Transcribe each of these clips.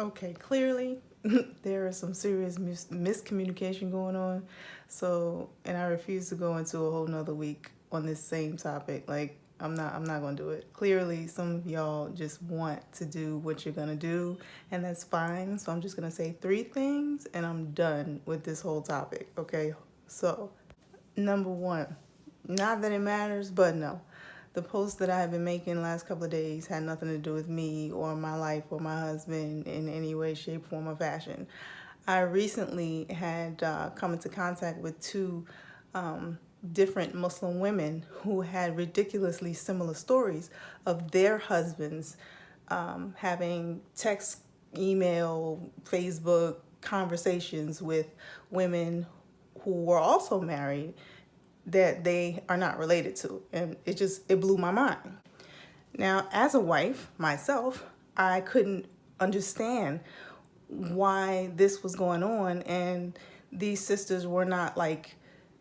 Okay, clearly there is some serious miscommunication going on. So, and I refuse to go into a whole nother week on this same topic. Like, I'm not gonna do it. Clearly, some of y'all just want to do what you're gonna do, and that's fine. So I'm just gonna say three things, and I'm done with this whole topic. Okay, so number one, not that it matters, but no. The posts that I have been making the last couple of days had nothing to do with me or my life or my husband in any way, shape, form, or fashion. I recently had come into contact with two different Muslim women who had ridiculously similar stories of their husbands having text, email, Facebook conversations with women who were also married that they are not related to. And it blew my mind. Now, as a wife myself, I couldn't understand why this was going on, and these sisters were not like,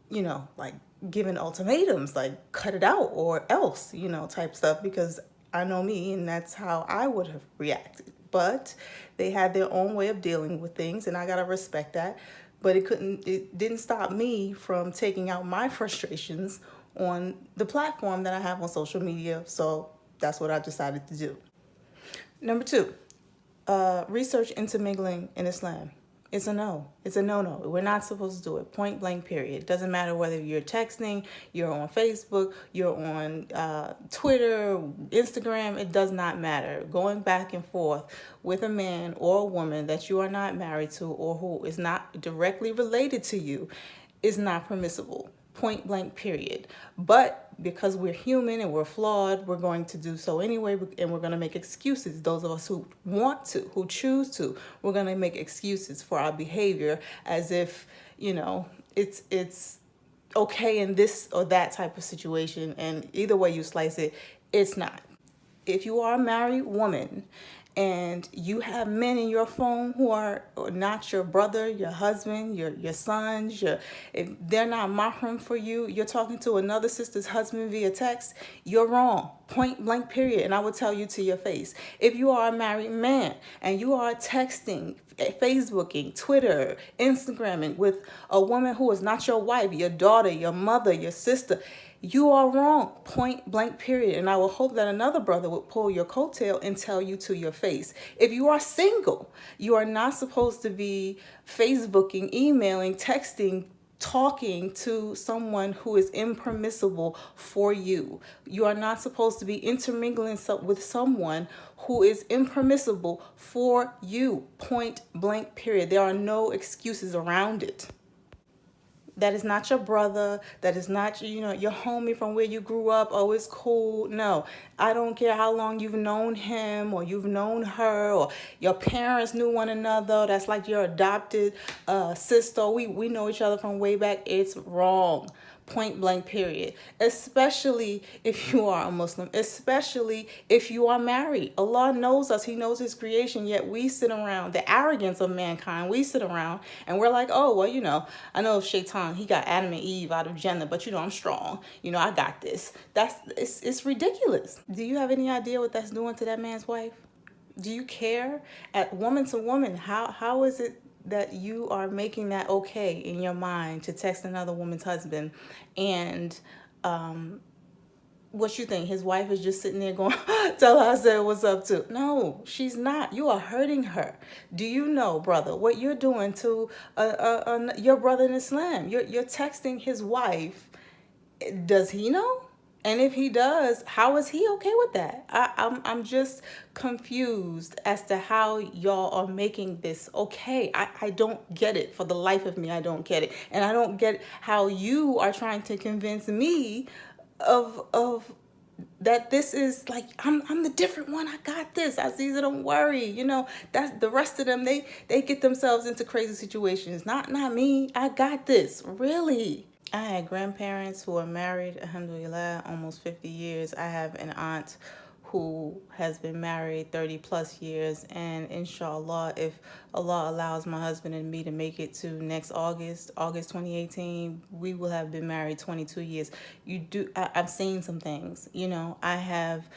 like giving ultimatums, like cut it out or else, type stuff, because I know me and that's how I would have reacted. But they had their own way of dealing with things, and I gotta respect that. But it didn't stop me from taking out my frustrations on the platform that I have on social media. So that's what I decided to do. Number two, research intermingling in Islam. It's a no. It's a no-no. We're not supposed to do it. Point blank, period. It doesn't matter whether you're texting, you're on Facebook, you're on Twitter, Instagram. It does not matter. Going back and forth with a man or a woman that you are not married to or who is not directly related to you is not permissible. Point blank, period. But because we're human and we're flawed, we're going to do so anyway, and we're going to make excuses. Those of us who want to, who choose to, we're going to make excuses for our behavior as if, it's okay in this or that type of situation. And either way you slice it, it's not. If you are a married woman and you have men in your phone who are not your brother, your husband, your sons, if they're not mahram for you, you're talking to another sister's husband via text, you're wrong. Point blank, period. And I will tell you to your face. If you are a married man and you are texting, Facebooking, Twitter, Instagramming with a woman who is not your wife, your daughter, your mother, your sister, you are wrong. Point blank, period. And I will hope that another brother would pull your coattail and tell you to your face. If you are single, you are not supposed to be Facebooking, emailing, texting, talking to someone who is impermissible for you. You are not supposed to be intermingling with someone who is impermissible for you. Point blank, period. There are no excuses around it. That is not your brother. That is not, your homie from where you grew up. Oh, it's cool. No, I don't care how long you've known him or you've known her or your parents knew one another. That's like your adopted sister. We know each other from way back. It's wrong. Point blank, period. Especially if you are a Muslim, especially if you are married. Allah knows us. He knows his creation, yet we sit around, the arrogance of mankind, we sit around and we're like, oh, well, I know Shaitan, he got Adam and Eve out of Jannah, but I'm strong. I got this. It's ridiculous. Do you have any idea what that's doing to that man's wife? Do you care? At woman to woman, how is it that you are making that okay in your mind to text another woman's husband and what you think his wife is just sitting there going tell her I said what's up to? No, she's not. You are hurting her. Do you know, brother, what you're doing to your brother in Islam? You're texting his wife. Does he know? And if he does, how is he okay with that? I'm just confused as to how y'all are making this okay. I don't get it. For the life of me, I don't get it. And I don't get how you are trying to convince me of that this is like I'm the different one. I got this. Azizah, don't worry. That's the rest of them. They get themselves into crazy situations. Not me. I got this. Really. I had grandparents who are married, alhamdulillah, almost 50 years. I have an aunt who has been married 30 plus years, and inshallah, if Allah allows my husband and me to make it to next August 2018, we will have been married 22 years. I've seen some things. I have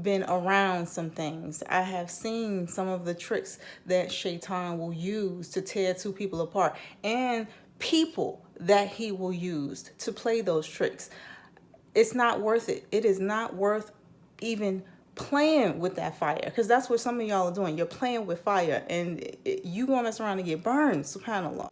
been around some things. I have seen some of the tricks that Shaitan will use to tear two people apart, and people that he will use to play those tricks. It's not worth it. It is not worth even playing with that fire, because that's what some of y'all are doing. You're playing with fire, and you gonna mess around and get burned, subhanAllah.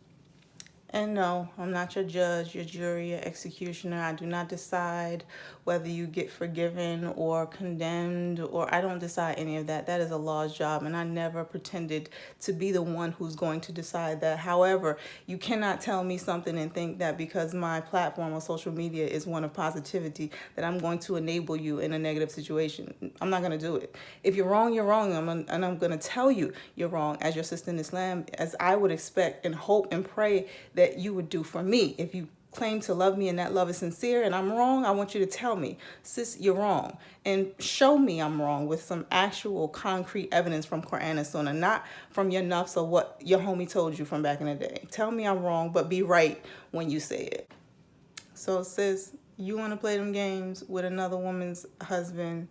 And no, I'm not your judge, your jury, your executioner. I do not decide whether you get forgiven or condemned, or I don't decide any of that. That is Allah's job, and I never pretended to be the one who's going to decide that. However, you cannot tell me something and think that because my platform on social media is one of positivity, that I'm going to enable you in a negative situation. I'm not going to do it. If you're wrong, you're wrong, and I'm going to tell you you're wrong as your sister in Islam, as I would expect and hope and pray that you would do for me. If you claim to love me and that love is sincere and I'm wrong, I want you to tell me, sis, you're wrong, and show me I'm wrong with some actual concrete evidence from Quran and Sunnah, not from your nuffs or what your homie told you from back in the day. Tell me I'm wrong, but be right when you say it. So sis, you want to play them games with another woman's husband,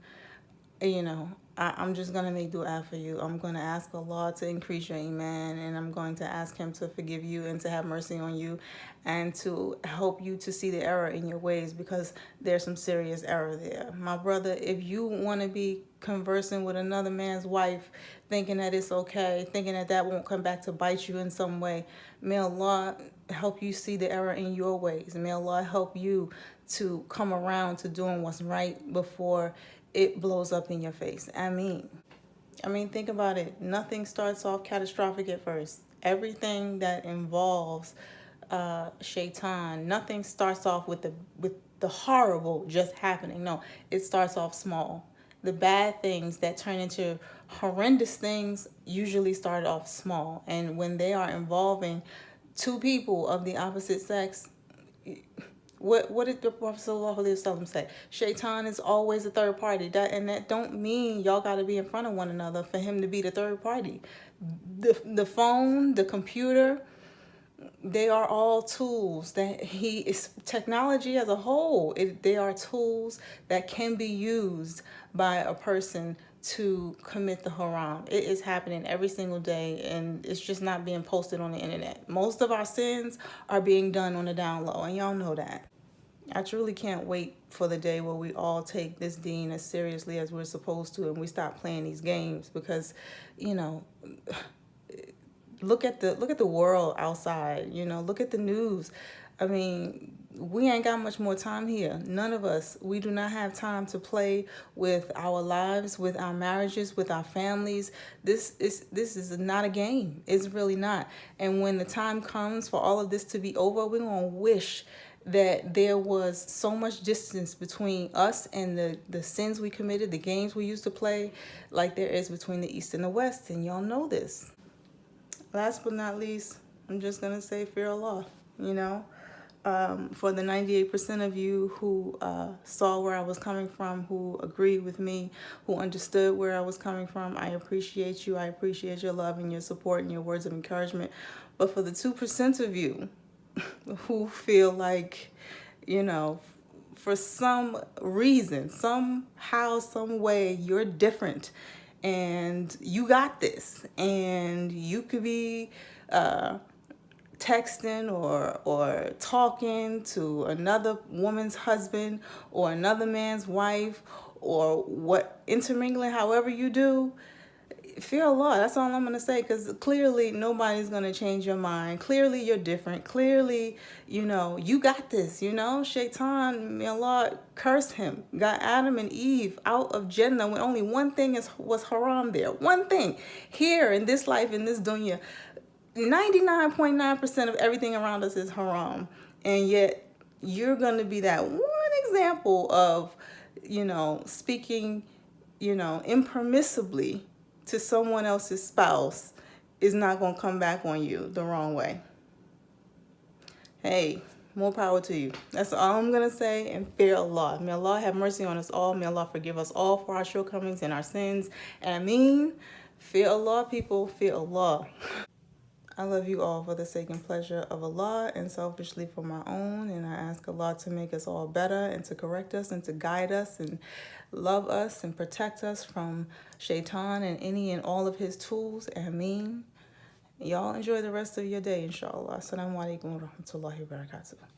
you know, I'm just going to make dua for you. I'm going to ask Allah to increase your iman, and I'm going to ask him to forgive you and to have mercy on you and to help you to see the error in your ways, because there's some serious error there. My brother, if you want to be conversing with another man's wife, thinking that it's okay, thinking that that won't come back to bite you in some way, may Allah help you see the error in your ways. May Allah help you to come around to doing what's right before it blows up in your face. Ameen. I mean, think about it. Nothing starts off catastrophic at first. Everything that involves Shaitan, nothing starts off with the horrible just happening. No, it starts off small. The bad things that turn into horrendous things usually start off small. And when they are involving two people of the opposite sex, what did the Prophet ﷺ say? Shaitan is always a third party. That don't mean y'all got to be in front of one another for him to be the third party. The phone, the computer, they are all tools that he is. Technology as a whole, they are tools that can be used by a person to commit the haram. It is happening every single day, and it's just not being posted on the internet. Most of our sins are being done on the down low, and y'all know that. I truly can't wait for the day where we all take this deen as seriously as we're supposed to, and we stop playing these games, because, you know, look at the world outside, you know, look at the news. I mean, we ain't got much more time here. None of us. We do not have time to play with our lives, with our marriages, with our families. This is not a game. It's really not. And when the time comes for all of this to be over, we're going to wish that there was so much distance between us and the sins we committed, the games we used to play, like there is between the East and the West. And y'all know this. Last but not least, I'm just going to say fear Allah, you know. For the 98% of you who saw where I was coming from, who agreed with me, who understood where I was coming from, I appreciate you. I appreciate your love and your support and your words of encouragement. But for the 2% of you who feel like, you know, for some reason, somehow, some way, you're different and you got this, and you could be texting or talking to another woman's husband or another man's wife, or what, intermingling, however you do, fear Allah. That's all I'm going to say, because clearly nobody's going to change your mind. Clearly you're different. Clearly, you know, you got this, you know. Shaitan, may Allah curse him, got Adam and Eve out of Jannah when only one thing was haram there. One thing. Here in this life, in this dunya, 99.9% of everything around us is haram. And yet you're going to be that one example of, you know, speaking, you know, impermissibly to someone else's spouse is not going to come back on you the wrong way. Hey, more power to you. That's all I'm going to say, and fear Allah. May Allah have mercy on us all. May Allah forgive us all for our shortcomings and our sins. Ameen. Fear Allah, people. Fear Allah. I love you all for the sake and pleasure of Allah and selfishly for my own. And I ask Allah to make us all better and to correct us and to guide us and love us and protect us from shaitan and any and all of his tools. Ameen. Y'all enjoy the rest of your day, inshallah. Assalamu alaikum wa rahmatullahi wa barakatuh.